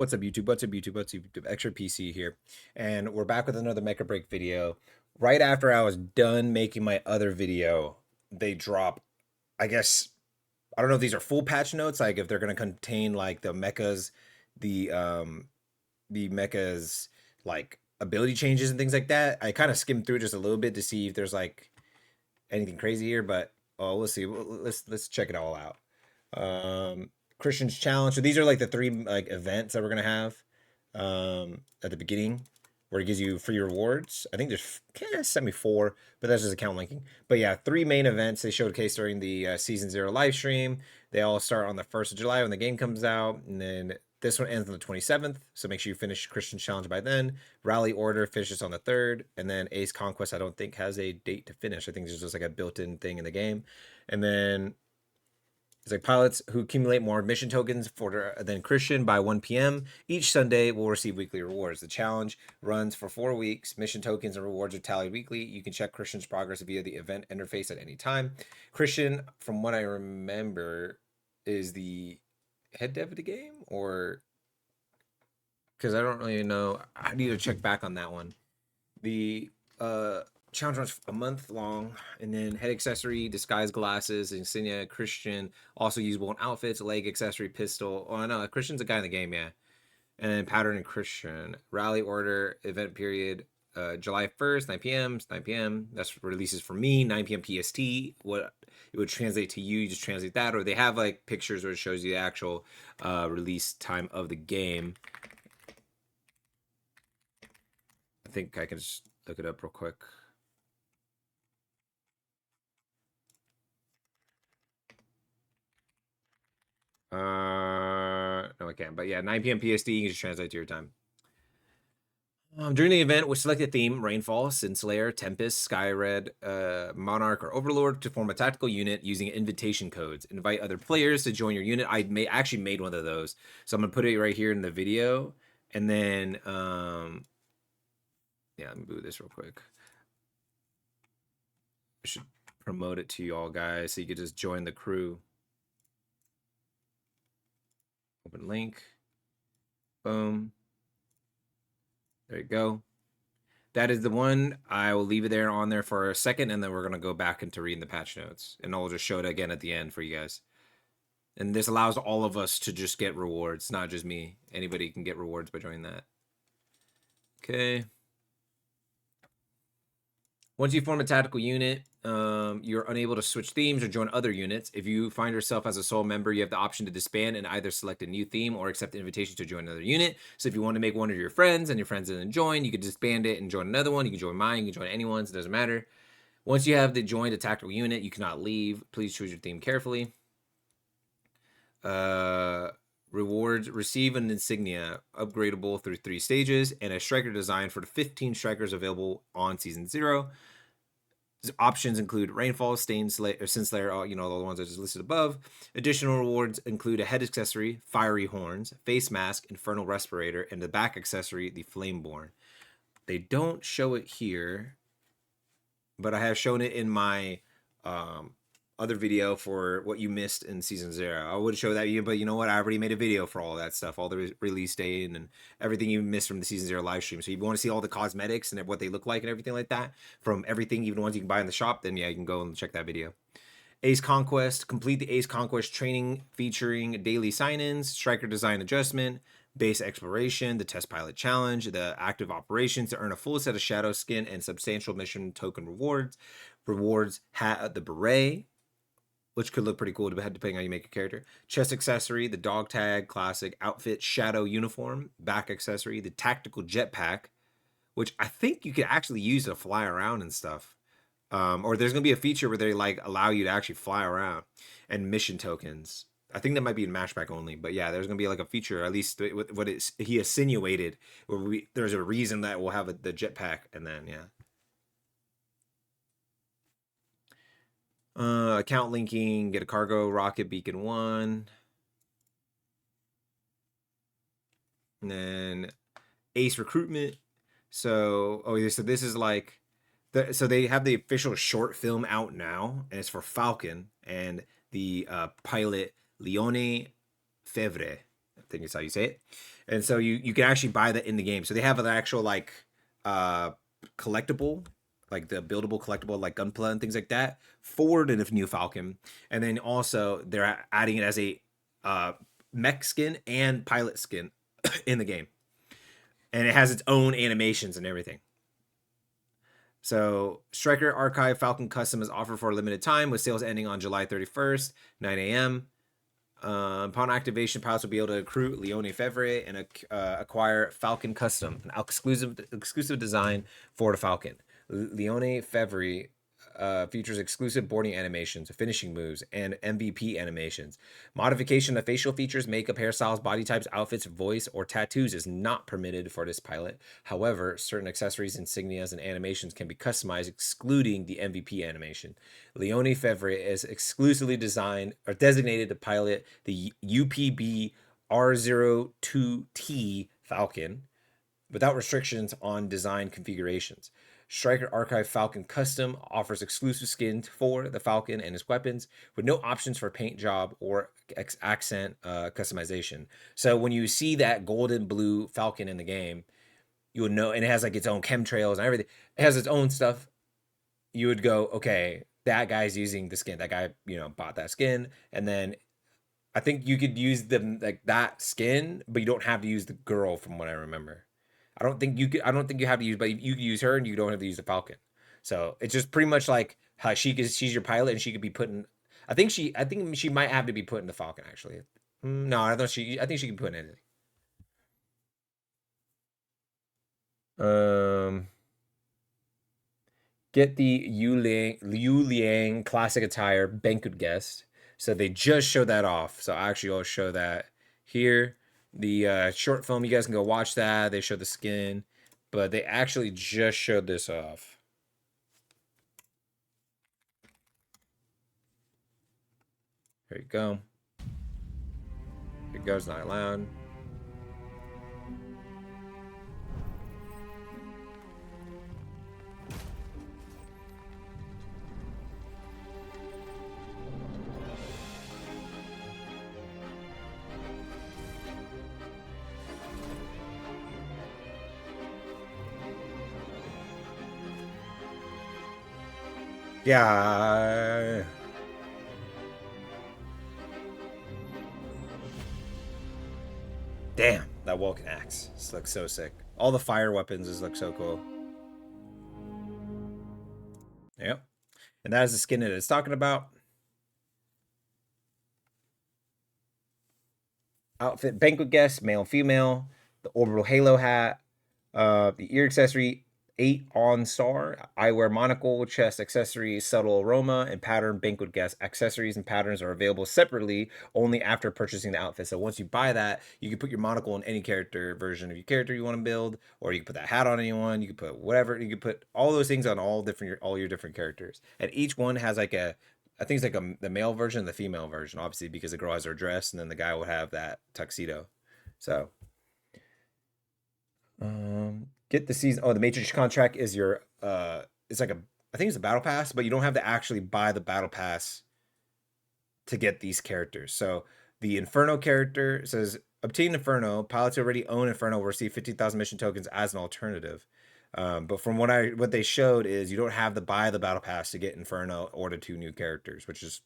What's up, YouTube? What's up, YouTube? What's up, YouTube? Xraypc here, and we're back with another Mecha Break video. Right after I was done making my other video, they drop. I guess I don't know if these are full patch notes, like if they're gonna contain like the mechas like ability changes and things like that. I kind of skimmed through just a little bit to see if there's like anything crazy here, but oh, let's see. Let's check it all out. Christian's challenge. So these are like the three like events that we're gonna have at the beginning, where it gives you free rewards. I think there's sent me four, but that's just account linking. But yeah, three main events they showcase during the season 0 live stream. They all start on the 1st of July when the game comes out, and then this one ends on the 27th. So make sure you finish Christian's challenge by then. Rally Order finishes on the 3rd, and then Ace Conquest I don't think has a date to finish. I think it's just like a built-in thing in the game, and then it's like pilots who accumulate more mission tokens than Christian by 1 p.m. each Sunday will receive weekly rewards. The challenge runs for 4 weeks. Mission tokens and rewards are tallied weekly. You can check Christian's progress via the event interface at any time. Christian, from what I remember, is the head dev of the game, or because I don't really know. I need to check back on that one. The challenge runs a month long, and then head accessory, disguise glasses, insignia, Christian, also usable in outfits, leg accessory, pistol. Oh no, Christian's a guy in the game, yeah. And then pattern and Christian. Rally order, event period, July 1st, 9 p.m. 9 p.m. That's releases for me, 9 p.m. PST. What it would translate to you just translate that, or they have like pictures where it shows you the actual release time of the game. I think I can just look it up real quick. No, I can't. But yeah, 9 p.m. PST, you can just translate to your time. During the event, we select a theme: Rainfall, Sinslayer, Tempest, Skyred, Monarch, or Overlord to form a tactical unit using invitation codes. Invite other players to join your unit. I actually made one of those. So I'm going to put it right here in the video. And then, yeah, let me move this real quick. I should promote it to you all guys so you could just join the crew. Open link. Boom. There you go. That is the one. I will leave it there on there for a second, and then we're going to go back into reading the patch notes. And I'll just show it again at the end for you guys. And this allows all of us to just get rewards, not just me. Anybody can get rewards by joining that. Okay. Once you form a tactical unit, you're unable to switch themes or join other units. If you find yourself as a sole member, you have the option to disband and either select a new theme or accept an invitation to join another unit. So if you want to make one of your friends and your friends didn't join, you could disband it and join another one. You can join mine, you can join anyone's, it doesn't matter. Once you have joined a tactical unit, you cannot leave. Please choose your theme carefully. Rewards: receive an insignia upgradable through 3 stages and a striker design for the 15 strikers available on season 0. Options include Rainfall, Stain Slayer, or Sin Slayer, you know, all the ones I just listed above. Additional rewards include a head accessory, Fiery Horns, face mask, Infernal Respirator, and the back accessory, the Flameborn. They don't show it here, but I have shown it in my other video for what you missed in season 0. I would show that you, but you know what? I already made a video for all that stuff, all the release date and everything you missed from the season 0 live stream. So if you want to see all the cosmetics and what they look like and everything like that from everything, even the ones you can buy in the shop, then yeah, you can go and check that video. Ace Conquest: complete the Ace Conquest training featuring daily sign-ins, striker design adjustment, base exploration, the test pilot challenge, the active operations to earn a full set of shadow skin and substantial mission token rewards. Rewards: the beret, which could look pretty cool depending on how you make a character. Chest accessory, the dog tag, classic outfit, shadow uniform, back accessory, the tactical jetpack, which I think you could actually use to fly around and stuff. Or there's gonna be a feature where they like allow you to actually fly around, and mission tokens. I think that might be in Matchback only, but yeah, there's gonna be like a feature, at least what he insinuated, where there's a reason that we'll have the jetpack, and then yeah. Account linking, get a cargo rocket beacon 1. And then Ace recruitment. So, so this is like, so they have the official short film out now, and it's for Falcon and the pilot Leone Fevre. think is how you say it. And so you can actually buy that in the game. So they have an actual like collectible, like the buildable collectible, like Gunpla and things like that, for the new Falcon. And then also they're adding it as a mech skin and pilot skin in the game, and it has its own animations and everything. So Striker Archive Falcon Custom is offered for a limited time, with sales ending on July 31st, 9 a.m. Upon activation, pilots will be able to recruit Leone Fevre and acquire Falcon Custom, an exclusive design for the Falcon. Leone Fevre features exclusive boarding animations, finishing moves, and MVP animations. Modification of facial features, makeup, hairstyles, body types, outfits, voice, or tattoos is not permitted for this pilot. However, certain accessories, insignias, and animations can be customized, excluding the MVP animation. Leone Fevre is exclusively designed or designated to pilot the UPB R02T Falcon without restrictions on design configurations. Striker Archive Falcon Custom offers exclusive skins for the Falcon and his weapons, with no options for paint job or accent customization. So when you see that golden blue Falcon in the game, you would know, and it has like its own chemtrails and everything. It has its own stuff. You would go, okay, that guy's using the skin. That guy, bought that skin, and then I think you could use them like that skin, but you don't have to use the girl, from what I remember. I don't think you could. I don't think you have to use, but you can use her, and you don't have to use the Falcon. So it's just pretty much like how she's your pilot, and she could be put in. I think she might have to be put in the Falcon actually. No, I don't. I think she can put in anything. Get the Yu Liang classic attire banquet guest. So they just showed that off. So actually, I'll show that here. The short film, you guys can go watch that. They show the skin, but they actually just showed this off. There you go. It goes not loud. Yeah. Damn, that Vulcan axe. This looks so sick. All the fire weapons just look so cool. Yep. And that is the skin that it's talking about. Outfit banquet guest, male and female. The orbital halo hat. The ear accessory, 8 on star. Eyewear monocle, chest accessories, subtle aroma, and pattern banquet guest accessories and patterns are available separately only after purchasing the outfit. So once you buy that, you can put your monocle in any character version of your character you want to build, or you can put that hat on anyone. You can put whatever. You can put all those things on all your different characters, and each one has like I think it's like the male version and the female version, obviously, because the girl has her dress and then the guy will have that tuxedo. So get the season. Oh, the Matrix contract is your it's like I think it's a battle pass, but you don't have to actually buy the battle pass to get these characters. So the Inferno character says obtain Inferno. Pilots who already own Inferno will receive 50,000 mission tokens as an alternative. But from what they showed is you don't have to buy the battle pass to get Inferno or the 2 new characters, which is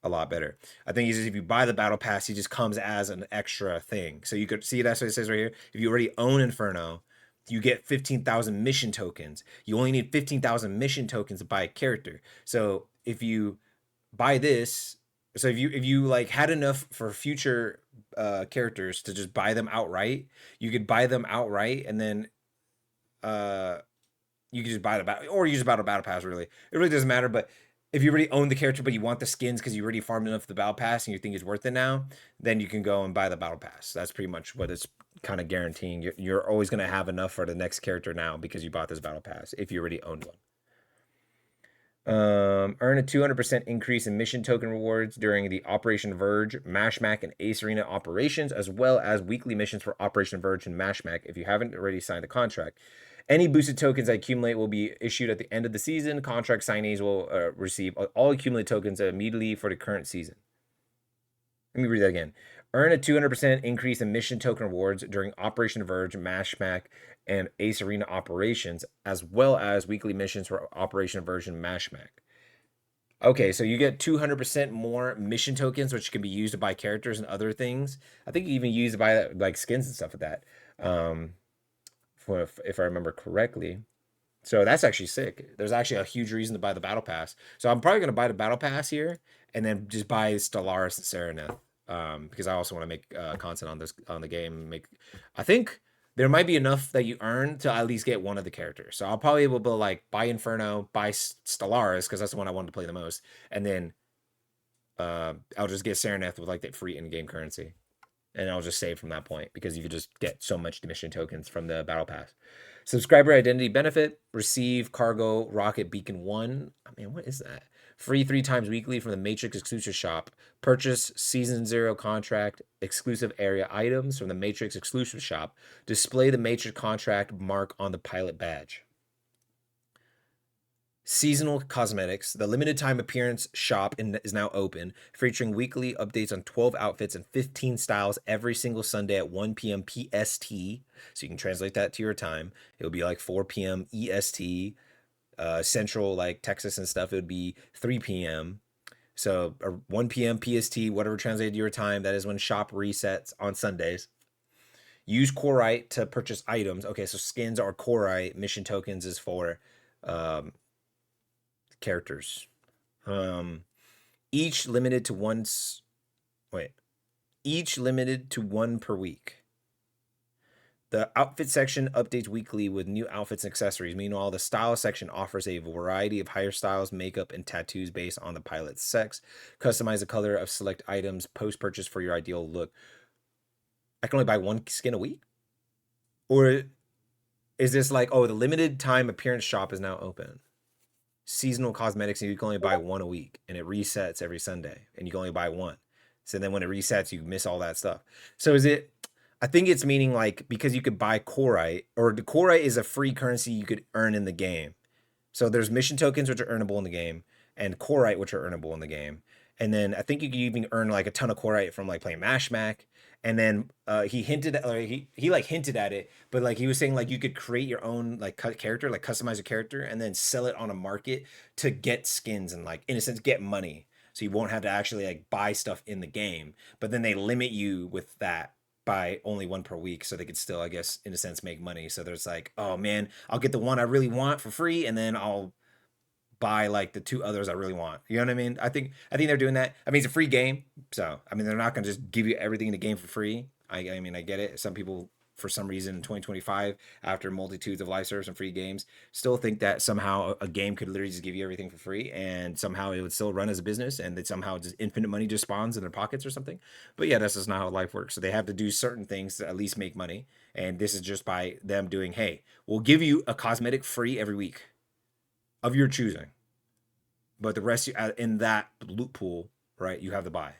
a lot better. I think if you buy the battle pass, he just comes as an extra thing. So you could see that's what it says right here. If you already own Inferno, you get 15,000 mission tokens. You only need 15,000 mission tokens to buy a character. So if you buy this, so if you like had enough for future characters to just buy them outright, you could buy them outright, and then you could just buy the battle, or you just buy the battle pass. Really, it really doesn't matter. But if you already own the character, but you want the skins because you already farmed enough for the battle pass and you think it's worth it now, then you can go and buy the battle pass. That's pretty much what it's kind of guaranteeing. You're always going to have enough for the next character now because you bought this battle pass if you already owned one. Earn a 200% increase in mission token rewards during the Operation Verge, Mashmac, and Ace Arena operations, as well as weekly missions for Operation Verge and Mashmac if you haven't already signed a contract. Any boosted tokens that accumulate will be issued at the end of the season. Contract signees will receive all accumulated tokens immediately for the current season. Let me read that again. Earn a 200% increase in mission token rewards during Operation Verge, Mashmac, and Ace Arena operations, as well as weekly missions for Operation Verge and Mashmac. Okay, so you get 200% more mission tokens, which can be used to buy characters and other things. I think you even use to buy like skins and stuff with that, if I remember correctly. So that's actually sick. There's actually a huge reason to buy the battle pass. So I'm probably gonna buy the battle pass here, and then just buy Stellaris and Sereneth, because I also want to make content on this on the game. I think there might be enough that you earn to at least get one of the characters. So I'll probably able to like buy Inferno, buy Stellaris because that's the one I wanted to play the most, and then I'll just get Sereneth with like that free in-game currency, and I'll just save from that point because you could just get so much mission tokens from the battle pass. Subscriber identity benefit, receive cargo rocket beacon 1. I mean, what is that? Free 3 times weekly from the Matrix exclusive shop. Purchase season 0 contract exclusive area items from the Matrix exclusive shop. Display the Matrix contract mark on the pilot badge. Seasonal cosmetics. The limited time appearance shop is now open, featuring weekly updates on 12 outfits and 15 styles every single Sunday at 1 p.m. PST. So you can translate that to your time. It would be like 4 p.m. EST. Central, like Texas and stuff, it would be 3 p.m. So 1 p.m. PST, whatever translated to your time. That is when shop resets on Sundays. Use Corite to purchase items. Okay, so skins are Corite. Mission tokens is for characters. Each limited to each limited to 1 per week. The outfit section updates weekly with new outfits and accessories. Meanwhile, the style section offers a variety of hairstyles, makeup, and tattoos based on the pilot's sex. Customize the color of select items post-purchase for your ideal look. I can only buy 1 skin a week? Or is this like, oh, the limited time appearance shop is now open? Seasonal cosmetics, and you can only buy 1 a week, and it resets every Sunday, and you can only buy 1. So then when it resets, you miss all that stuff. So is it, I think it's meaning like, because you could buy Corite, or the Corite is a free currency you could earn in the game. So there's mission tokens, which are earnable in the game, and Corite, which are earnable in the game. And then I think you could even earn like a ton of Corite from like playing Mashmac. And then he hinted at, he like hinted at it, but like he was saying like you could create your own like character, like customize a character, and then sell it on a market to get skins and like in a sense get money. So you won't have to actually like buy stuff in the game, but then they limit you with that by only 1 per week, so they could still, I guess, in a sense, make money. So there's like, oh man, I'll get the one I really want for free, and then I'll buy like the 2 others I really want. You know what I mean? I think they're doing that. I mean, it's a free game, so I mean they're not gonna just give you everything in the game for free. I mean, I get it. Some people, for some reason, in 2025, after multitudes of live service and free games, still think that somehow a game could literally just give you everything for free, and somehow it would still run as a business, and that somehow just infinite money just spawns in their pockets or something. But yeah, that's just not how life works. So they have to do certain things to at least make money, and this is just by them doing, hey, we'll give you a cosmetic free every week of your choosing, but the rest in that loot pool, right? You have to buy.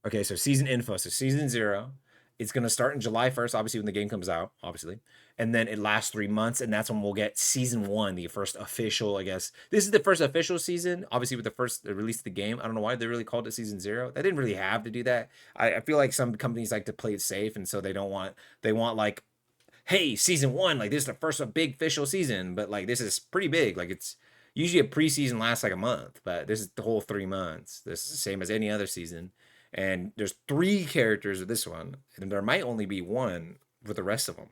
Okay, so season info. So season 0, it's gonna start in July 1st, obviously when the game comes out, obviously, and then it lasts 3 months, and that's when we'll get season 1, the first official. I guess this is the first official season. Obviously, with the first release of the game, I don't know why they really called it season 0. They didn't really have to do that. I feel like some companies like to play it safe, and so they want like, hey, season 1, like this is the first big official season, but like this is pretty big. Like it's usually a preseason lasts like a month, but this is the whole 3 months. This is the same as any other season. And there's 3 characters with this one, and there might only be 1 with the rest of them.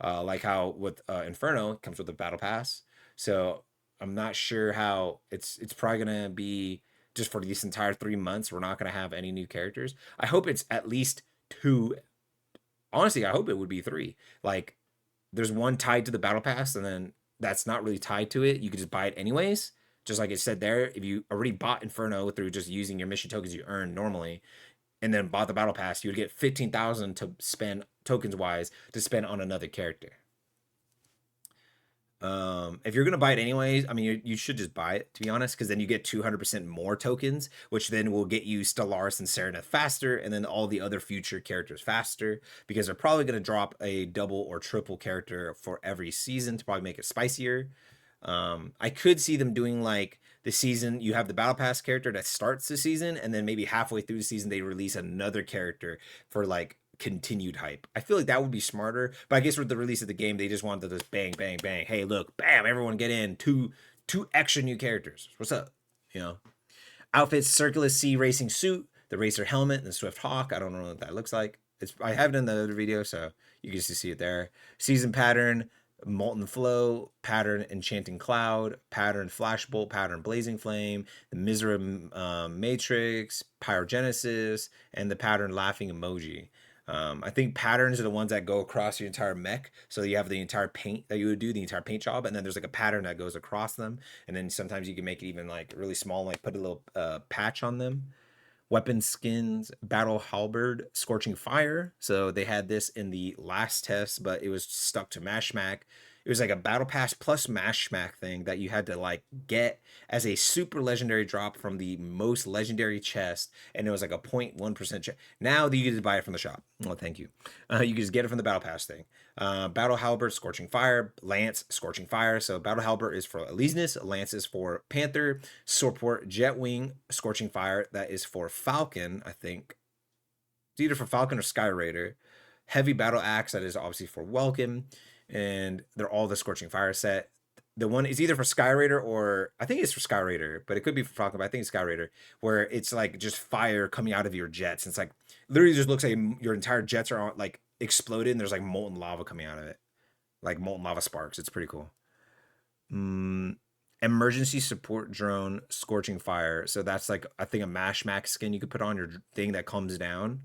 Like how with Inferno it comes with a battle pass. So I'm not sure how it's probably gonna be just for these entire 3 months. We're not gonna have any new characters. I hope it's at least 2. Honestly, I hope it would be 3. Like there's 1 tied to the battle pass, and then that's not really tied to it. You could just buy it anyways. Just like it said there, if you already bought Inferno through just using your mission tokens you earn normally, and then bought the battle pass, you would get 15,000 to spend tokens wise to spend on another character. If you're gonna buy it anyways, I mean, you should just buy it, to be honest, because then you get 200% more tokens, which then will get you Stellaris and Sereneth faster, and then all the other future characters faster, because they're probably gonna drop a double or triple character for every season to probably make it spicier. I could see them doing like the season you have the battle pass character that starts the season, and then maybe halfway through the season they release another character for like continued hype. I feel like that would be smarter, but I guess with the release of the game they just wanted to just bang bang bang, hey look, bam, everyone get in, two extra new characters, what's up, you know. Outfits: circular C racing suit, the racer helmet, and the Swift Hawk. I don't know what that looks like. I have it in the other video, so you can just see it there. Season pattern: Molten Flow, pattern Enchanting Cloud, pattern Flashbolt, pattern Blazing Flame, the Misera Matrix, Pyrogenesis, and the pattern Laughing Emoji. I think patterns are the ones that go across your entire mech. So you have the entire paint that you would do, the entire paint job, and then there's like a pattern that goes across them. And then sometimes you can make it even like really small, like put a little patch on them. Weapon skins: Battle Halberd, Scorching Fire. So they had this in the last test, but it was stuck to Mashmac. It was like a Battle Pass plus Mashmac thing that you had to like get as a super legendary drop from the most legendary chest, and it was like a 0.1% chest. Now you can just buy it from the shop. Well, thank you. You can just get it from the Battle Pass thing. Battle Halberd, Scorching Fire, Lance, Scorching Fire. So Battle Halberd is for Elysius, Lance is for Panther, Support Jetwing, Scorching Fire, that is for Falcon, I think. It's either for Falcon or Sky Raider. Heavy Battle Axe, that is obviously for Welkin, and they're all the Scorching Fire set. The one is either for Sky Raider or I think it's for Sky Raider, but it could be for Falcon, but I think it's Sky Raider, where it's like just fire coming out of your jets. It's like literally just looks like your entire jets are on, like exploded, and there's like molten lava coming out of it, like molten lava sparks. It's pretty cool. Emergency support drone, Scorching Fire. So that's like I think a Mash Max skin you could put on your thing that comes down.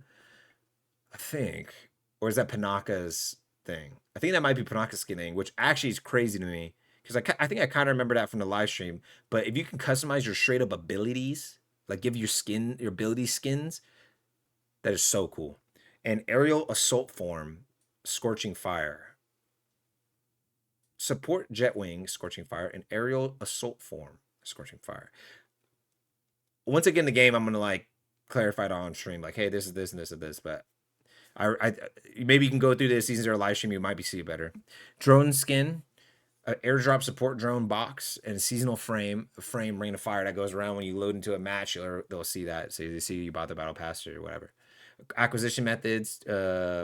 I think, or is that Panaka's thing? I think that might be Panaka's skin thing, which actually is crazy to me because I think I kind of remember that from the live stream. But if you can customize your straight up abilities, like give your skin your ability skins, that is so cool. And aerial assault form, Scorching Fire. Support Jetwing, Scorching Fire, and aerial assault form, Scorching Fire. Once again, the game I'm gonna like clarify it on stream, like, hey, this is this and this and this, but I maybe you can go through the season 0 live stream, you might be see it better. Drone skin, airdrop support drone box, and seasonal frame ring of fire that goes around when you load into a match. They'll see that, so they see you bought the battle pass or whatever. Acquisition methods: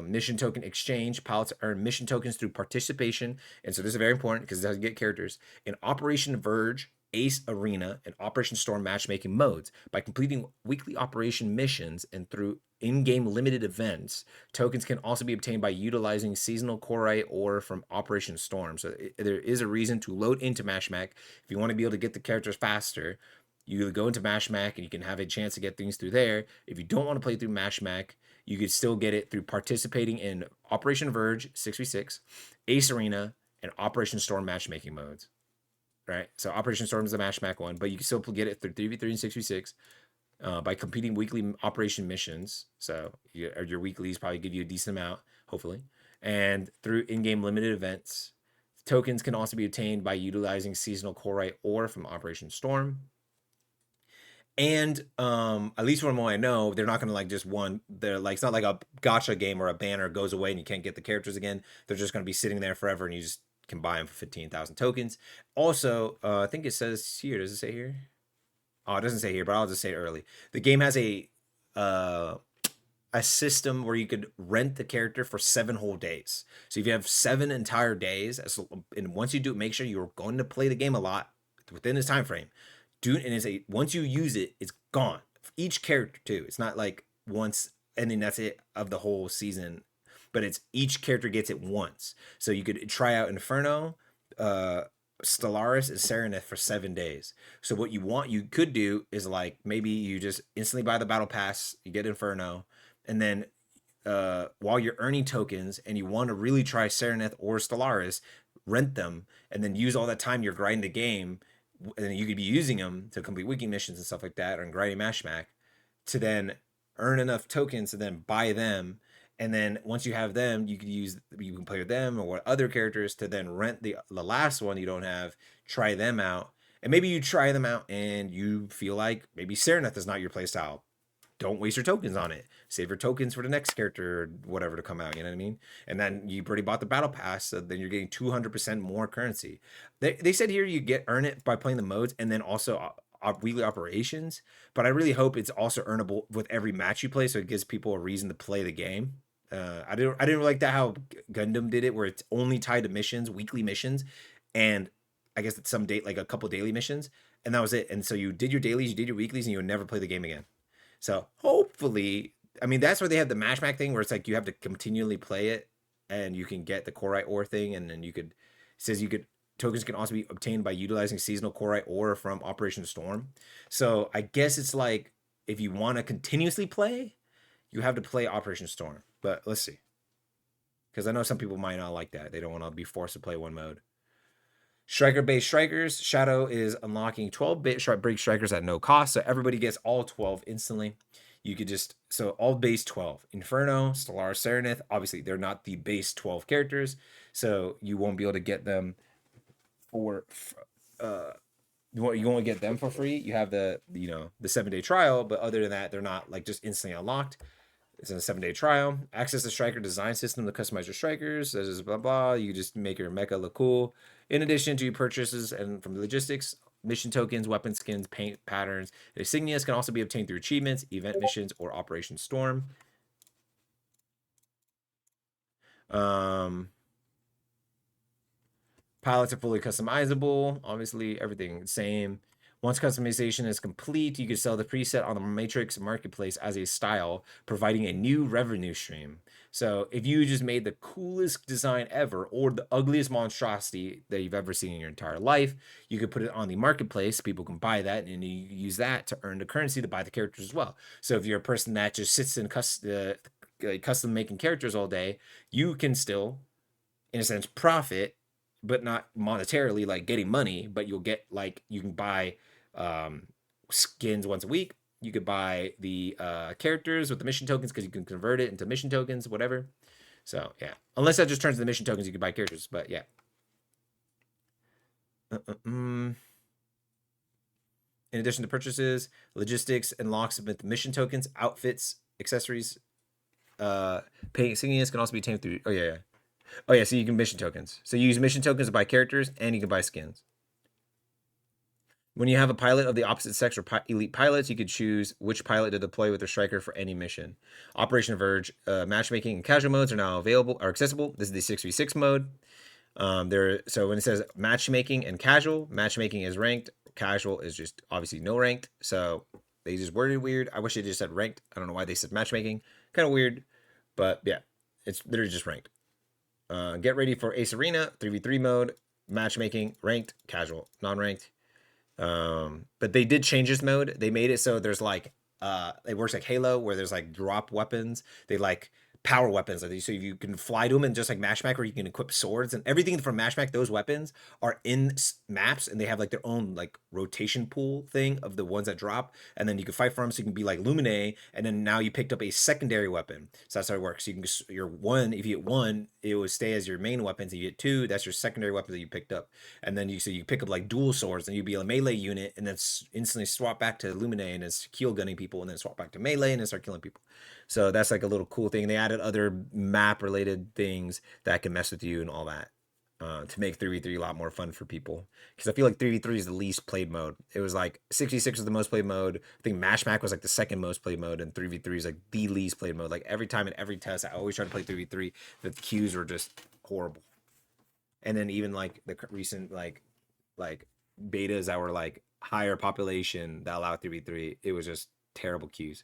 mission token exchange. Pilots earn mission tokens through participation, and so this is very important because it doesn't get characters in Operation Verge, Ace Arena, and Operation Storm matchmaking modes. By completing weekly operation missions and through in-game limited events, tokens can also be obtained by utilizing seasonal Korai ore from Operation Storm. So there is a reason to load into Mashmac if you want to be able to get the characters faster. You go into Mashmac and you can have a chance to get things through there. If you don't want to play through Mashmac, you could still get it through participating in Operation Verge 6v6, Ace Arena, and Operation Storm matchmaking modes. Right? So Operation Storm is the Mashmac one, but you can still get it through 3v3 and 6v6 by completing weekly operation missions. So your weeklies probably give you a decent amount, hopefully. And through in-game limited events. Tokens can also be obtained by utilizing seasonal Korai ore from Operation Storm. And at least from what I know, they're not gonna like just they're like, it's not like a gacha game or a banner goes away and you can't get the characters again. They're just gonna be sitting there forever and you just can buy them for 15,000 tokens. Also, I think it says here, does it say here? Oh, it doesn't say here, but I'll just say it early. The game has a system where you could rent the character for 7 whole days. So if you have 7 entire days, and once you do it, make sure you're going to play the game a lot within this time frame. Once you use it, it's gone. Each character too. It's not like once and then that's it of the whole season, but it's each character gets it once. So you could try out Inferno, Stellaris, and Serenith for 7 days. So what you could do is like maybe you just instantly buy the battle pass, you get Inferno, and then while you're earning tokens and you want to really try Serenith or Stellaris, rent them and then use all that time you're grinding the game. And then you could be using them to complete wiki missions and stuff like that, or in grinding Mashmac, to then earn enough tokens to then buy them. And then once you have them, you can play with them or what other characters to then rent the last one you don't have, try them out. And maybe you try them out and you feel like maybe Serenith is not your playstyle. don't waste your tokens on it. Save your tokens for the next character or whatever to come out. You know what I mean? And then you've already bought the battle pass, so then you're getting 200% more currency. They said here you earn it by playing the modes and then also weekly operations. But I really hope it's also earnable with every match you play, so it gives people a reason to play the game. I didn't like that how Gundam did it, where it's only tied to missions, weekly missions, and I guess it's some date like a couple daily missions, and that was it. And so you did your dailies, you did your weeklies, and you would never play the game again. So hopefully, I mean that's where they have the matchmack thing, where it's like you have to continually play it, and you can get the Korite ore thing, and then it says you could tokens can also be obtained by utilizing seasonal Korite ore from Operation Storm. So I guess it's like if you want to continuously play, you have to play Operation Storm. But let's see. Because I know some people might not like that. They don't want to be forced to play one mode. Striker-based strikers. Shadow is unlocking 12-bit break strikers at no cost. So everybody gets all 12 instantly. You could just, so all base 12. Inferno, Stellar Serenith. Obviously, they're not the base 12 characters. So you won't be able to get them for, you won't get them for free. You have the 7-day trial. But other than that, they're not like just instantly unlocked. It's in a 7-day trial. Access the striker design system to customize your strikers. This is blah blah. You just make your mecha look cool. In addition to purchases and from the logistics, mission tokens, weapon skins, paint patterns, and insignias can also be obtained through achievements, event missions, or Operation Storm. Pilots are fully customizable. Obviously, everything the same. Once customization is complete, you can sell the preset on the Matrix marketplace as a style, providing a new revenue stream. So if you just made the coolest design ever or the ugliest monstrosity that you've ever seen in your entire life, you could put it on the marketplace. People can buy that, and you use that to earn the currency to buy the characters as well. So if you're a person that just sits in custom making characters all day, you can still, in a sense, profit, but not monetarily, like getting money, but you'll get like you can buy skins once a week. You could buy the characters with the mission tokens because you can convert it into mission tokens, whatever. So yeah, unless that just turns into mission tokens, you can buy characters. But yeah. In addition to purchases, logistics, and locksmith mission tokens, outfits, accessories, pay insignias can also be obtained through. Oh yeah, so you can mission tokens. So you use mission tokens to buy characters, and you can buy skins. When you have a pilot of the opposite sex or elite pilots, you could choose which pilot to deploy with the striker for any mission. Operation Verge matchmaking and casual modes are now accessible. This is the 6v6 mode. So when it says matchmaking and casual, matchmaking is ranked. Casual is just obviously no ranked. So they just worded weird. I wish they just said ranked. I don't know why they said matchmaking. Kind of weird, but yeah, it's literally just ranked. Get ready for Ace Arena 3v3 mode, matchmaking, ranked, casual, non-ranked. But they did change this mode. They made it so there's like it works like Halo, where there's like drop weapons. They like power weapons, so you can fly to them, and just like Matchmack, where you can equip swords and everything from Matchmack. Those weapons are in maps, and they have like their own like rotation pool thing of the ones that drop, and then you can fight for them. So you can be like Lumine, and then now you picked up a secondary weapon. So that's how it works. You can your one, if you get one, it will stay as your main weapons. If you get two, that's your secondary weapon that you picked up, and then you pick up like dual swords, and you'd be a melee unit, and then instantly swap back to Lumine, and it's kill gunning people, and then swap back to melee, and then start killing people. So that's like a little cool thing. They added other map related things that can mess with you and all that to make 3v3 a lot more fun for people. Because I feel like 3v3 is the least played mode. It was like 66 was the most played mode. I think Matchmack was like the second most played mode, and 3v3 is like the least played mode. Like every time in every test, I always try to play 3v3. The queues were just horrible. And then even like the recent like betas that were like higher population that allowed 3v3, it was just terrible queues.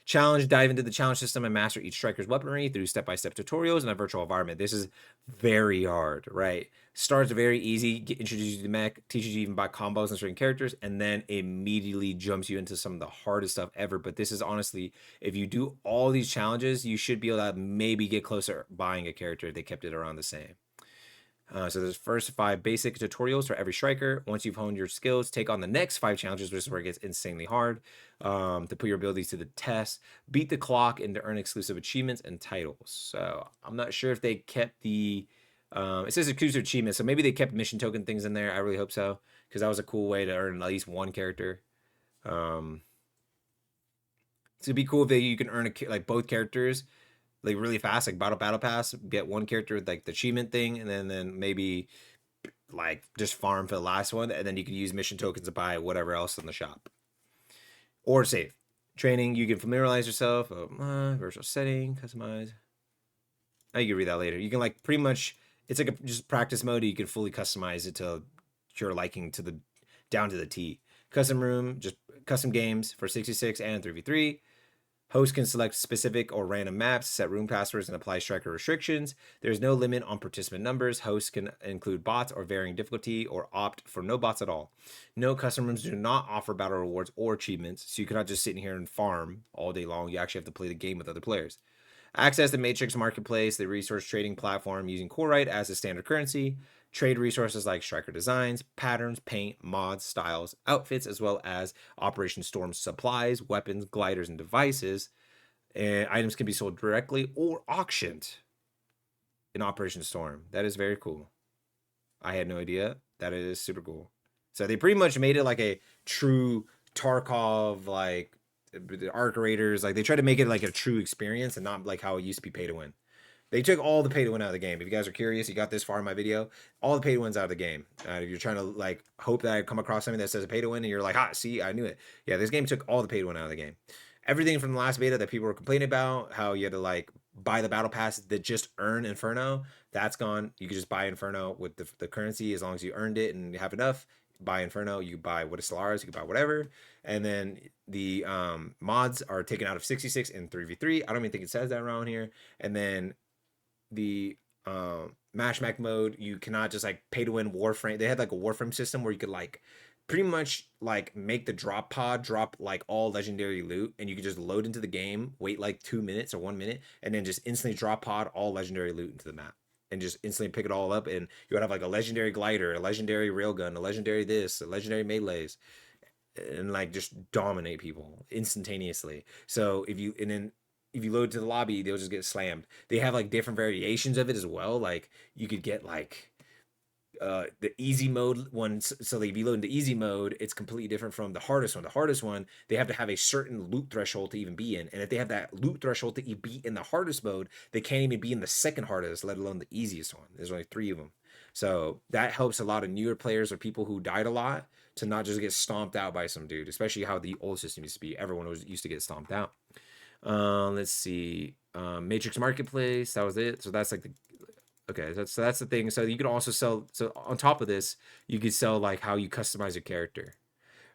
Challenge, dive into the challenge system and master each striker's weaponry through step-by-step tutorials in a virtual environment. This is very hard, right? Starts very easy, introduces you to mech, teaches you even about combos and certain characters, and then immediately jumps you into some of the hardest stuff ever. But this is honestly, if you do all these challenges, you should be able to maybe get closer buying a character. They kept it around the same. So there's first 5 basic tutorials for every striker. Once you've honed your skills, take on the next 5 challenges, which is where it gets insanely hard to put your abilities to the test, beat the clock, and to earn exclusive achievements and titles. So I'm not sure if they kept the, it says exclusive achievements, so maybe they kept mission token things in there. I really hope so, because that was a cool way to earn at least one character. So it'd be cool if you can earn like both characters like really fast, like battle pass. Get one character with like the achievement thing, and then maybe like just farm for the last one, and then you can use mission tokens to buy whatever else in the shop or save. Training, you can familiarize yourself. Virtual setting, customize. You can read that later. You can like pretty much it's like a just practice mode. You can fully customize it to your liking to the down to the T. Custom room, just custom games for 66 and 3v3. Host can select specific or random maps, set room passwords, and apply striker restrictions. There's no limit on participant numbers. Hosts can include bots or varying difficulty or opt for no bots at all. No custom rooms do not offer battle rewards or achievements, so you cannot just sit in here and farm all day long. You actually have to play the game with other players. Access the Matrix Marketplace, the resource trading platform using Corite as a standard currency. Trade resources like striker designs, patterns, paint, mods, styles, outfits, as well as Operation Storm supplies, weapons, gliders, and devices. And items can be sold directly or auctioned in Operation Storm. That is very cool. I had no idea. That is super cool. So they pretty much made it like a true Tarkov, like the Arc Raiders. Like they try to make it like a true experience and not like how it used to be pay to win. They took all the pay to win out of the game. If you guys are curious, you got this far in my video, all the pay to wins out of the game. If you're trying to like hope that I come across something that says a pay to win and you're like, see, I knew it. Yeah, this game took all the pay to win out of the game. Everything from the last beta that people were complaining about, how you had to like buy the battle pass that just earn Inferno, that's gone. You can just buy Inferno with the currency as long as you earned it and you have enough. Buy Inferno, you buy what is Stellaris, you can buy whatever. And then the mods are taken out of 66 and 3v3. I don't even think it says that around here. And then the Mash Mac mode, you cannot just like pay to win Warframe. They had like a Warframe system where you could like pretty much like make the drop pod drop like all legendary loot, and you could just load into the game, wait like 2 minutes or 1 minute, and then just instantly drop pod all legendary loot into the map. And just instantly pick it all up, and you would have like a legendary glider, a legendary railgun, a legendary this, a legendary melees, and like just dominate people instantaneously. So if you load to the lobby, they'll just get slammed. They have like different variations of it as well. Like you could get like the easy mode one. So like if you load into easy mode, it's completely different from the hardest one. The hardest one, they have to have a certain loot threshold to even be in. And if they have that loot threshold to be in the hardest mode, they can't even be in the second hardest, let alone the easiest one. There's only 3 of them. So that helps a lot of newer players or people who died a lot to not just get stomped out by some dude, especially how the old system used to be. Everyone was used to get stomped out. Let's see. Matrix Marketplace, that was it. So that's like the okay, that's the thing. So you can also sell. So on top of this, you could sell like how you customize your character.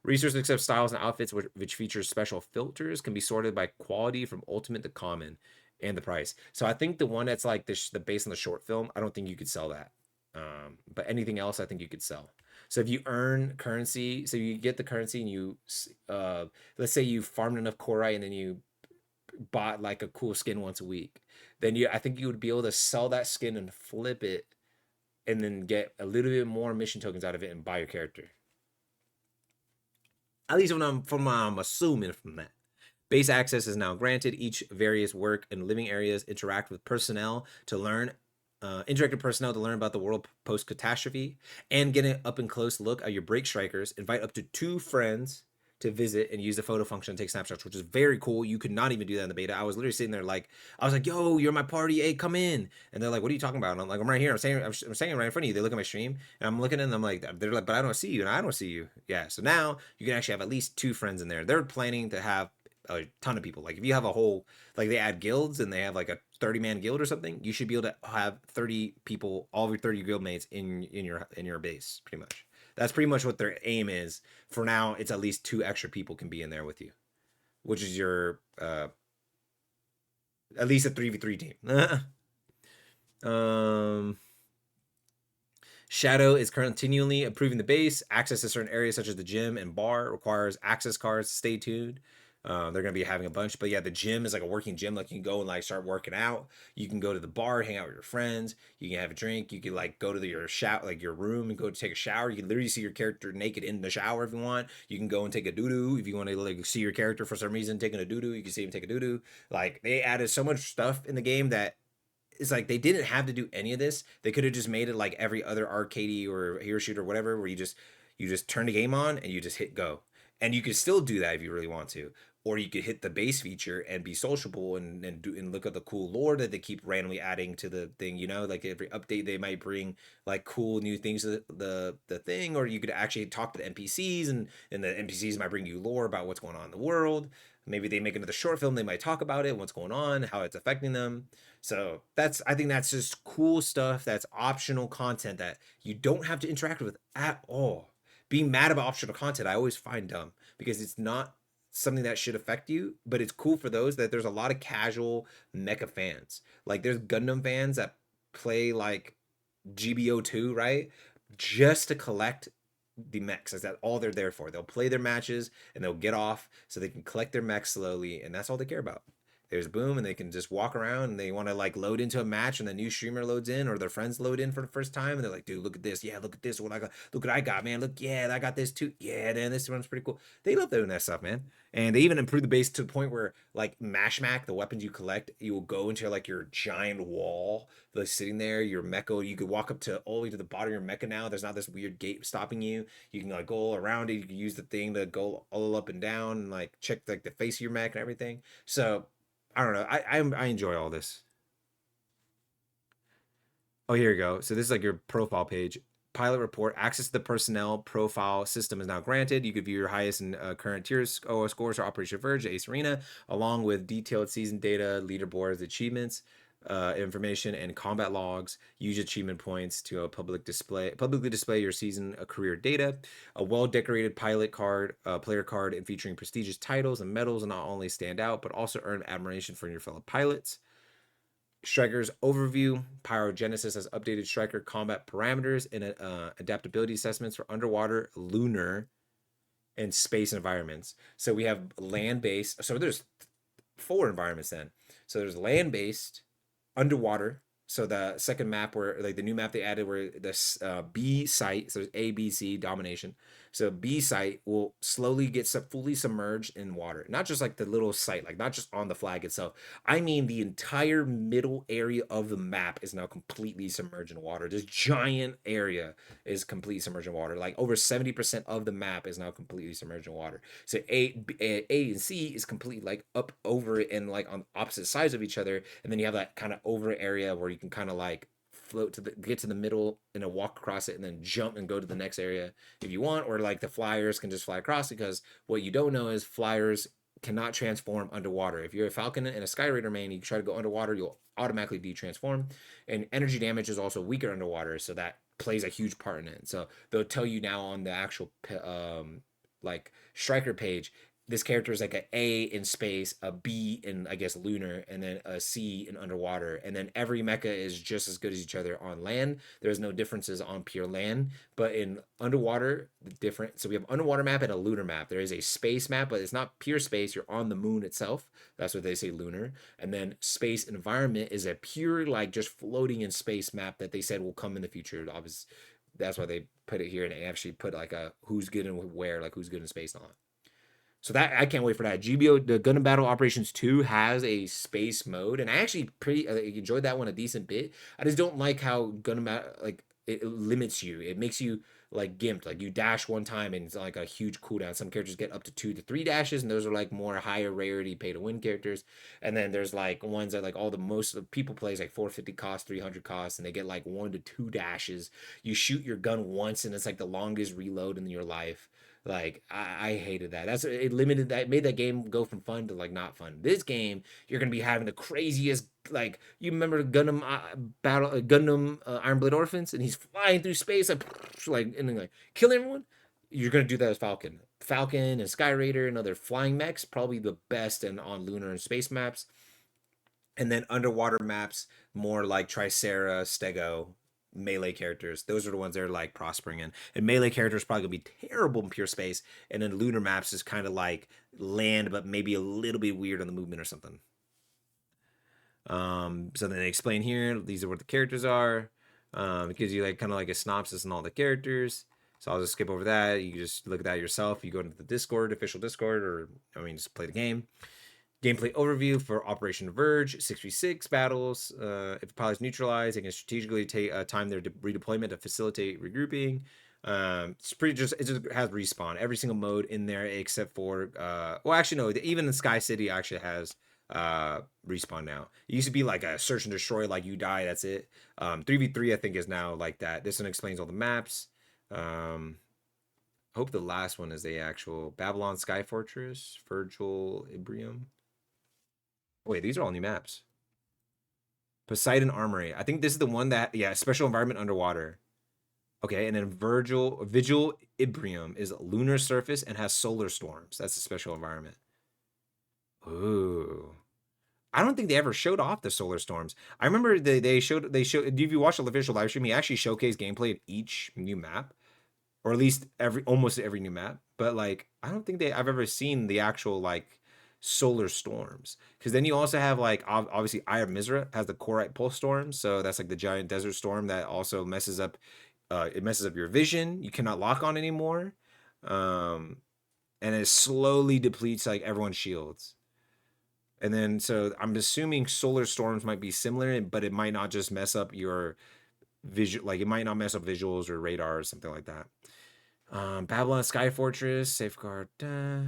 Resources accept styles and outfits which features special filters can be sorted by quality from ultimate to common and the price. So I think the one that's like the based on the short film, I don't think you could sell that. But anything else, I think you could sell. So if you earn currency, so you get the currency and you, let's say you farmed enough Korai and then you bought like a cool skin once a week, then I think you would be able to sell that skin and flip it and then get a little bit more mission tokens out of it and buy your character. At least from what I'm assuming from that. Base access is now granted. Each various work and living areas interact with personnel to learn interactive personnel to learn about the world post catastrophe and get an up and close look at your break strikers. Invite up to 2 friends to visit and use the photo function to take snapshots, which is very cool. You could not even do that in the beta. I was literally sitting there like, I was like, yo, you're my party. Hey, come in. And they're like, what are you talking about? And I'm like, I'm right here. I'm saying right in front of you. They look at my stream and I'm looking at them. I'm like, they're like, but I don't see you. And I don't see you. Yeah. So now you can actually have at least 2 friends in there. They're planning to have a ton of people. Like if you have a whole, like they add guilds and they have like a 30-man guild or something, you should be able to have 30 people, all of your 30 guild mates in your base, pretty much. That's pretty much what their aim is. For now, it's at least 2 extra people can be in there with you, which is your at least a 3v3 team. Shadow is continually improving the base. Access to certain areas such as the gym and bar requires access cards. Stay tuned. They're going to be having a bunch, but yeah, the gym is like a working gym. Like you can go and like start working out. You can go to the bar, hang out with your friends. You can have a drink. You can like go to your shower, like your room, and go to take a shower. You can literally see your character naked in the shower if you want. You can go and take a doo doo if you want to like see your character for some reason taking a doo doo. You can see him take a doo doo. Like they added so much stuff in the game that it's like they didn't have to do any of this. They could have just made it like every other arcadey or hero shooter or whatever, where you just turn the game on and you just hit go, and you can still do that if you really want to. or you could hit the base feature and be sociable and look at the cool lore that they keep randomly adding to the thing. Like every update they might bring like cool new things to the thing, or you could actually talk to the NPCs, and the NPCs might bring you lore about what's going on in the world. Maybe they make another short film, they might talk about it, what's going on, how it's affecting them. So I think that's just cool stuff. That's optional content that you don't have to interact with at all. Being mad about optional content, I always find dumb because it's not something that should affect you, but it's cool for those that there's a lot of casual mecha fans. Like there's Gundam fans that play like GBO2, right? Just to collect the mechs. Is that all they're there for? They'll play their matches and they'll get off so they can collect their mechs slowly, and that's all they care about. There's boom, and they can just walk around, and they want to like load into a match, and the new streamer loads in, or their friends load in for the first time, and they're like, "Dude, look at this! Yeah, look at this! What I got! Look what I got, man! Look, yeah, I got this too! Yeah, man, this one's pretty cool." They love doing that stuff, man. And they even improve the base to the point where like Mashmac, the weapons you collect, you will go into like your giant wall, like sitting there. Your mecha, you could walk up to all the way to the bottom of your mecha now. There's not this weird gate stopping you. You can like go around it. You can use the thing to go all up and down and like check like the face of your mech and everything. So I don't know. I enjoy all this. Oh, here you go. So this is like your profile page. Pilot report. Access to the personnel profile system is now granted. You could view your highest and current tiers scores for Operation Verge, Ace Arena, along with detailed season data, leaderboards, achievements, information, and combat logs. Use achievement points to publicly display your season career data. A well-decorated pilot card, player card, and featuring prestigious titles and medals, will not only stand out but also earn admiration from your fellow pilots. Striker's overview. Pyrogenesis has updated Striker combat parameters and adaptability assessments for underwater, lunar, and space environments. So we have land-based. So there's 4 environments then. So there's land-based, underwater. So the second map, where like the new map they added, where this B site, so there's A, B, C domination. So B site will slowly get fully submerged in water, not just like the little site, like not just on the flag itself. I mean the entire middle area of the map is now completely submerged in water. This giant area is completely submerged in water. Like over 70% of the map is now completely submerged in water. So A and C is completely like up over it and like on opposite sides of each other, and then you have that kind of over area where you can kind of like float to get to the middle and then walk across it and then jump and go to the next area if you want, or like the flyers can just fly across, because what you don't know is flyers cannot transform underwater. If you're a Falcon and a Sky Raider main, you try to go underwater, you'll automatically de-transform. And energy damage is also weaker underwater, so that plays a huge part in it. So they'll tell you now on the actual like striker page, this character is like an A in space, a B in I guess lunar, and then a C in underwater. And then every mecha is just as good as each other on land. There's no differences on pure land, but in underwater, different. So we have underwater map and a lunar map. There is a space map, but it's not pure space. You're on the moon itself. That's what they say, lunar. And then space environment is a pure like just floating in space map that they said will come in the future. Obviously, that's why they put it here, and they actually put like a who's good and where, like who's good in space and all that. So that I can't wait for that. GBO, the Gundam Battle Operations 2 has a space mode, and I actually pretty enjoyed that one a decent bit. I just don't like how Gundam like it limits you. It makes you like gimped. Like you dash one time and it's like a huge cooldown. Some characters get up to 2 to 3 dashes, and those are like more higher rarity pay to win characters. And then there's like ones that like all the most of people plays like 450 cost, 300 cost, and they get like 1 to 2 dashes. You shoot your gun once, and it's like the longest reload in your life. Like I hated that. That's it limited that made that game go from fun to like not fun. This game, you're gonna be having the craziest like you remember Gundam Gundam Iron Blade Orphans, and he's flying through space like and then like killing everyone. You're gonna do that as Falcon. Falcon and Sky Raider and other flying mechs, probably the best and on lunar and space maps. And then underwater maps, more like Tricera, Stego, melee characters. Those are the ones they're like prospering in. And melee characters probably gonna be terrible in pure space. And then lunar maps is kind of like land, but maybe a little bit weird on the movement or something. So then they explain here, these are what the characters are. It gives you like kind of like a synopsis and all the characters. So I'll just skip over that. You can just look at that yourself. You go into the Discord, official Discord, or I mean, just play the game. Gameplay overview for Operation Verge, 6v6 battles. If the pilot is neutralized, they can strategically take time their redeployment to facilitate regrouping. It's pretty just it just has respawn every single mode in there except for well actually no, even the Sky City actually has respawn now. It used to be like a search and destroy, like you die, that's it. 3v3 I think is now like that. This one explains all the maps. I hope the last one is the actual Babylon Sky Fortress, Virgil Ibrium. Wait, these are all new maps. Poseidon Armory. I think this is the one that, yeah, special environment underwater. Okay, and then Vigil Ibrium is lunar surface and has solar storms. That's a special environment. Ooh. I don't think they ever showed off the solar storms. I remember if you watch the official live stream, he actually showcased gameplay of each new map, or at least almost every new map. But like, I don't think I've ever seen the actual like solar storms. Because then you also have like obviously Eye of Mizra has the Korite pulse storm, so that's like the giant desert storm that also messes up. It messes up your vision. You cannot lock on anymore, and it slowly depletes like everyone's shields. And then so I'm assuming solar storms might be similar, but it might not just mess up your visual, like it might not mess up visuals or radar or something like that. Babylon Sky Fortress safeguard. I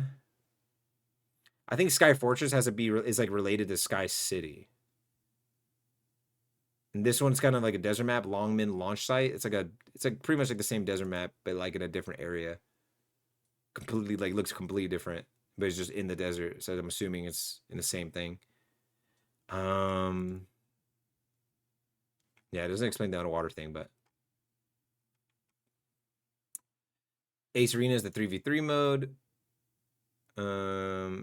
think Sky Fortress has to be is like related to Sky City. And this one's kind of like a desert map, Longmin launch site. It's like pretty much like the same desert map, but like in a different area. Completely like looks completely different, but it's just in the desert. So I'm assuming it's in the same thing. Yeah, it doesn't explain the underwater thing, but Ace Arena is the 3v3 mode.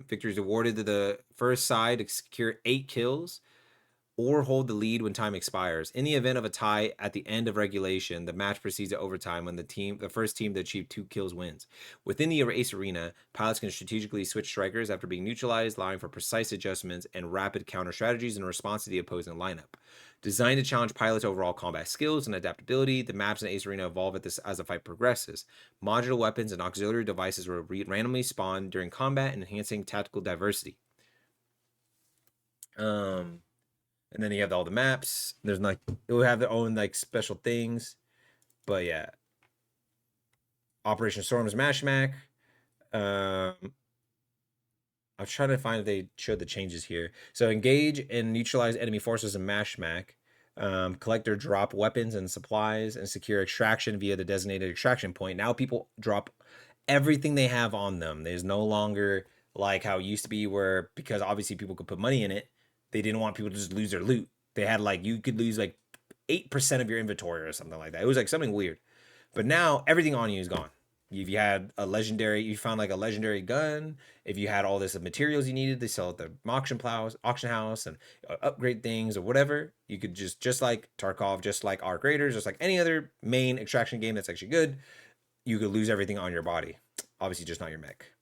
Victory is awarded to the first side to secure 8 kills or hold the lead when time expires. In the event of a tie at the end of regulation, the match proceeds to overtime when the first team to achieve 2 kills wins. Within the Ace Arena, pilots can strategically switch strikers after being neutralized, allowing for precise adjustments and rapid counter strategies in response to the opposing lineup. Designed to challenge pilots' overall combat skills and adaptability, the maps in Ace Arena evolve as the fight progresses. Modular weapons and auxiliary devices will randomly spawn during combat, enhancing tactical diversity. And then you have all the maps. There's like it will have their own like special things. But yeah. Operation Storm's Mashmac. I'm trying to find if they showed the changes here. So engage and neutralize enemy forces in Mashmac. Collect or drop weapons and supplies and secure extraction via the designated extraction point. Now people drop everything they have on them. There's no longer like how it used to be where, because obviously people could put money in it, they didn't want people to just lose their loot. They had like, you could lose like 8% of your inventory or something like that. It was like something weird. But now everything on you is gone. If you had a legendary, you found like a legendary gun. If you had all this materials you needed, they sell at the auction house, and upgrade things or whatever. You could just like Tarkov, just like Arc Raiders, just like any other main extraction game that's actually good. You could lose everything on your body. Obviously, just not your mech.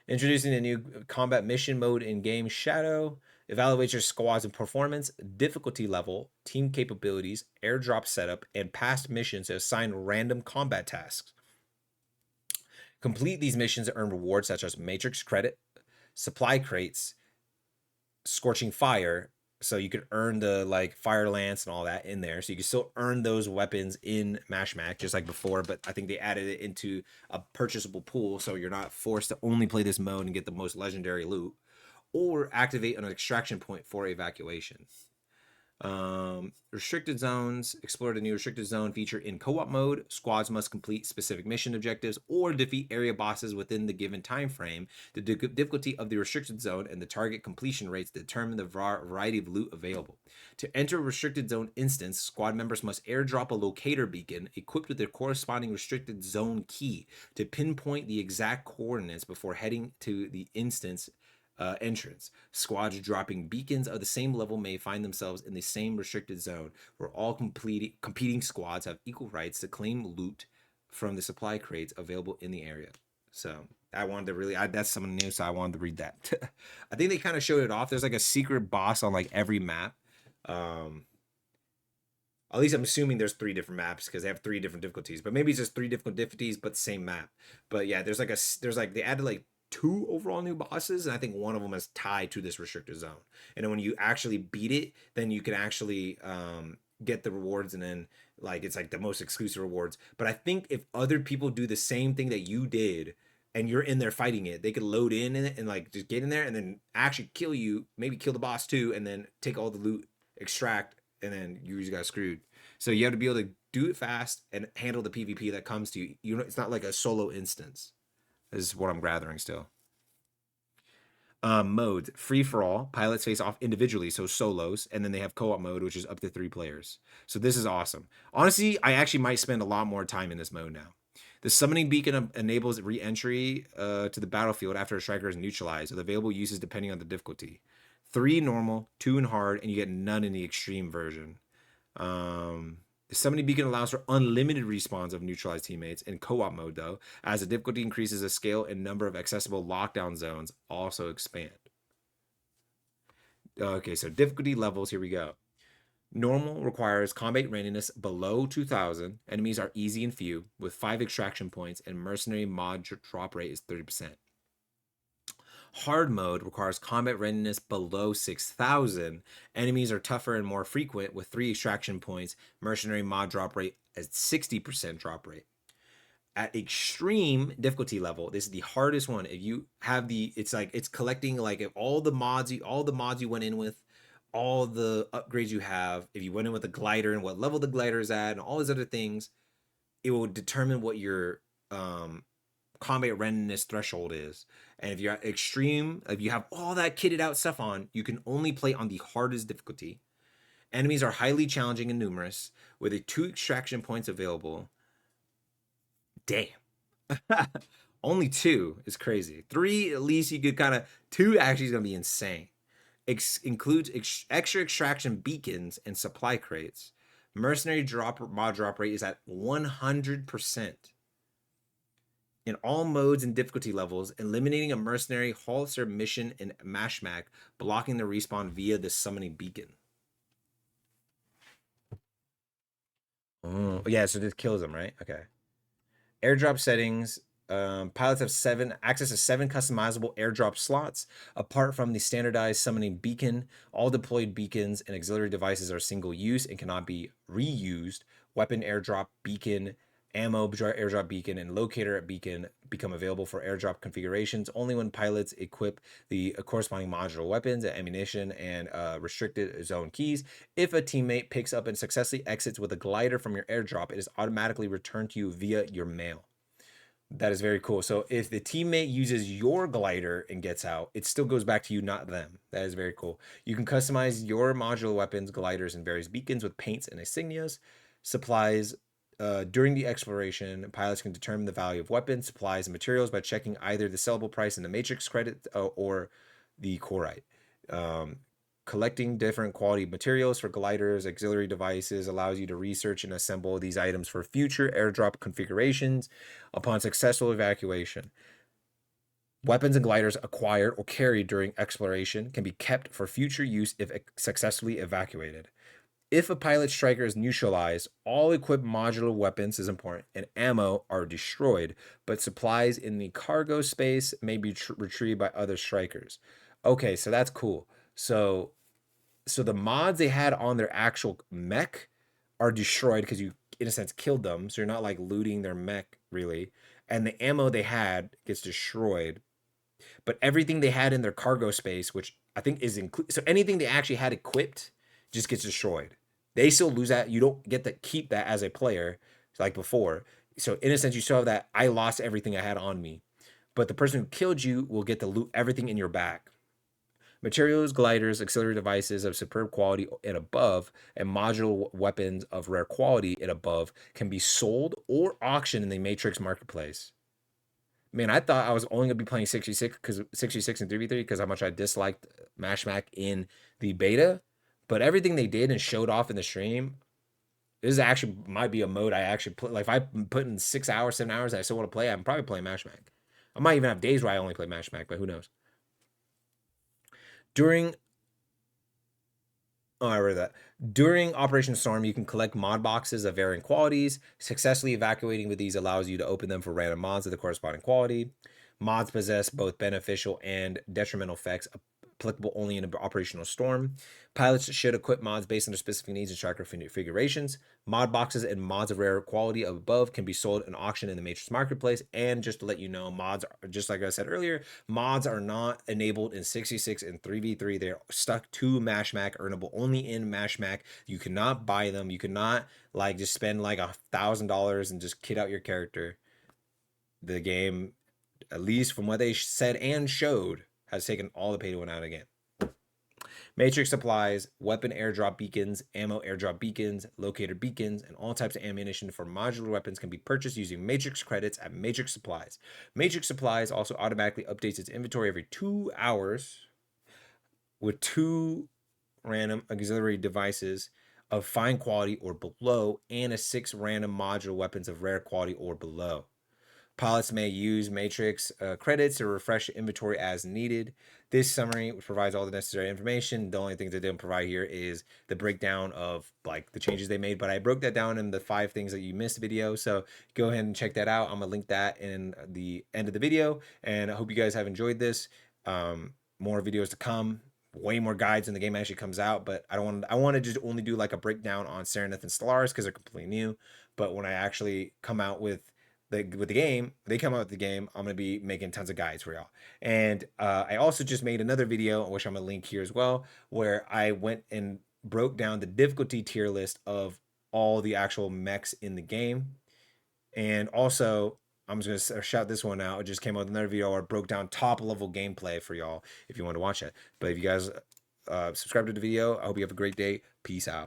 Introducing a new combat mission mode in game, Shadow. Evaluates your squad's performance, difficulty level, team capabilities, airdrop setup, and past missions to assign random combat tasks. Complete these missions to earn rewards such as Matrix credit, supply crates, scorching fire. So you could earn the like fire lance and all that in there. So you can still earn those weapons in Mashmac just like before, but I think they added it into a purchasable pool, so you're not forced to only play this mode and get the most legendary loot, or activate an extraction point for evacuation. Restricted zones. Explore the new restricted zone feature in co-op mode. Squads must complete specific mission objectives or defeat area bosses within the given time frame. The difficulty of the restricted zone and the target completion rates determine the variety of loot available. To enter a restricted zone instance, squad members must airdrop a locator beacon equipped with their corresponding restricted zone key to pinpoint the exact coordinates before heading to the instance entrance. Squads dropping beacons of the same level may find themselves in the same restricted zone, where all competing squads have equal rights to claim loot from the supply crates available in the area. So I wanted to really, that's something new, so I wanted to read that. I think they kind of showed it off. There's like a secret boss on like every map. At least I'm assuming there's 3 different maps because they have 3 different difficulties, but maybe it's just 3 different difficulties, but the same map. But yeah, there's like they added like 2 overall new bosses, and I think one of them is tied to this restricted zone. And then when you actually beat it, then you can actually get the rewards, and then Like it's like the most exclusive rewards. But I think if other people do the same thing that you did and you're in there fighting it, they could load in it and like just get in there and then actually kill you, maybe kill the boss too, and then take all the loot, extract, and then you just got screwed. So you have to be able to do it fast and handle the PvP that comes to you. You know, it's not like a solo instance. Is what I'm gathering still. Modes free for all. Pilots face off individually, so solos, and then they have co-op mode, which is up to 3 players. So this is awesome. Honestly, I actually might spend a lot more time in this mode now. The summoning beacon enables re-entry to the battlefield after a striker is neutralized, with available uses depending on the difficulty. 3 normal, 2 in hard, and you get none in the extreme version. The summoning beacon allows for unlimited respawns of neutralized teammates in co-op mode, though, as the difficulty increases, the scale and number of accessible lockdown zones also expand. Okay, so difficulty levels, here we go. Normal requires combat readiness below 2000. Enemies are easy and few, with 5 extraction points, and mercenary mod drop rate is 30%. Hard mode requires combat readiness below 6,000. Enemies are tougher and more frequent with 3 extraction points. Mercenary mod drop rate at 60% drop rate. At extreme difficulty level, this is the hardest one. If you have it's like it's collecting like if all the mods you went in with, all the upgrades you have. If you went in with a glider and what level the glider is at, and all these other things, it will determine what your combat readiness threshold is. And if you're at extreme, if you have all that kitted out stuff on, you can only play on the hardest difficulty. Enemies are highly challenging and numerous, with 2 extraction points available. Damn. Only 2 is crazy. 3, at least you could kind of. 2 actually is going to be insane. Includes extra extraction beacons and supply crates. Mercenary mod drop rate is at 100%. In all modes and difficulty levels, eliminating a mercenary halts their mission in Mashmak, blocking the respawn via the summoning beacon. Oh, yeah, so this kills them, right? Okay. Airdrop settings. Pilots have access to 7 customizable airdrop slots. Apart from the standardized summoning beacon, all deployed beacons and auxiliary devices are single use and cannot be reused. Weapon airdrop beacon, ammo airdrop beacon, and locator beacon become available for airdrop configurations only when pilots equip the corresponding modular weapons, ammunition, and restricted zone keys. If a teammate picks up and successfully exits with a glider from your airdrop, it is automatically returned to you via your mail. That is very cool. So if the teammate uses your glider and gets out, it still goes back to you, not them. That is very cool. You can customize your modular weapons, gliders, and various beacons with paints and insignias. Supplies. During the exploration, pilots can determine the value of weapons, supplies, and materials by checking either the sellable price in the matrix credit or the corite. Collecting different quality materials for gliders, auxiliary devices allows you to research and assemble these items for future airdrop configurations upon successful evacuation. Weapons and gliders acquired or carried during exploration can be kept for future use if successfully evacuated. If a pilot striker is neutralized, all equipped modular weapons is important and ammo are destroyed, but supplies in the cargo space may be retrieved by other strikers. Okay, so that's cool. So the mods they had on their actual mech are destroyed because you, in a sense, killed them. So you're not like looting their mech really. And the ammo they had gets destroyed. But everything they had in their cargo space, which I think is included, so anything they actually had equipped just gets destroyed. They still lose that. You don't get to keep that as a player like before. So in a sense, you still have that I lost everything I had on me. But the person who killed you will get to loot everything in your back. Materials, gliders, auxiliary devices of superb quality and above, and modular weapons of rare quality and above can be sold or auctioned in the Matrix marketplace. Man, I thought I was only gonna be playing 66 because 66 and 3v3 because how much I disliked Mashmak in the beta, but everything they did and showed off in the stream, this actually might be a mode I actually play. Like if I put in 6 hours, 7 hours, and I still want to play, I'm probably playing Mashmak. I might even have days where I only play Mashmak, but who knows? I read that. During Operation Storm, you can collect mod boxes of varying qualities. Successfully evacuating with these allows you to open them for random mods of the corresponding quality. Mods possess both beneficial and detrimental effects applicable only in an operational storm. Pilots should equip mods based on their specific needs and striker configurations. Mod boxes and mods of rare quality above can be sold in auction in the Matrix Marketplace. And just to let you know, mods, just like I said earlier, mods are not enabled in 66 and 3v3. They're stuck to Mashmac, earnable only in Mashmac. You cannot buy them. You cannot like just spend like $1,000 and just kit out your character. The game, at least from what they said and showed, has taken all the pay to win out again. Matrix supplies, weapon airdrop beacons, ammo airdrop beacons, locator beacons, and all types of ammunition for modular weapons can be purchased using Matrix credits at Matrix Supplies. Matrix Supplies also automatically updates its inventory every 2 hours with 2 random auxiliary devices of fine quality or below and 6 random modular weapons of rare quality or below. Pilots may use Matrix credits to refresh inventory as needed. This summary provides all the necessary information. The only things they didn't provide here is the breakdown of like the changes they made, but I broke that down in the 5 things that you missed video. So go ahead and check that out. I'm gonna link that in the end of the video, and I hope you guys have enjoyed this. More videos to come. Way more guides when the game actually comes out, but I want to just only do like a breakdown on Serenith and Stellaris because they're completely new. But when I actually come out with the game, they come out with the game, I'm gonna be making tons of guides for y'all. And I also just made another video, which I'm gonna link here as well, where I went and broke down the difficulty tier list of all the actual mechs in the game. And also, I'm just gonna shout this one out. It just came out with another video where I broke down top level gameplay for y'all if you want to watch it. But if you guys subscribe to the video, I hope you have a great day. Peace out.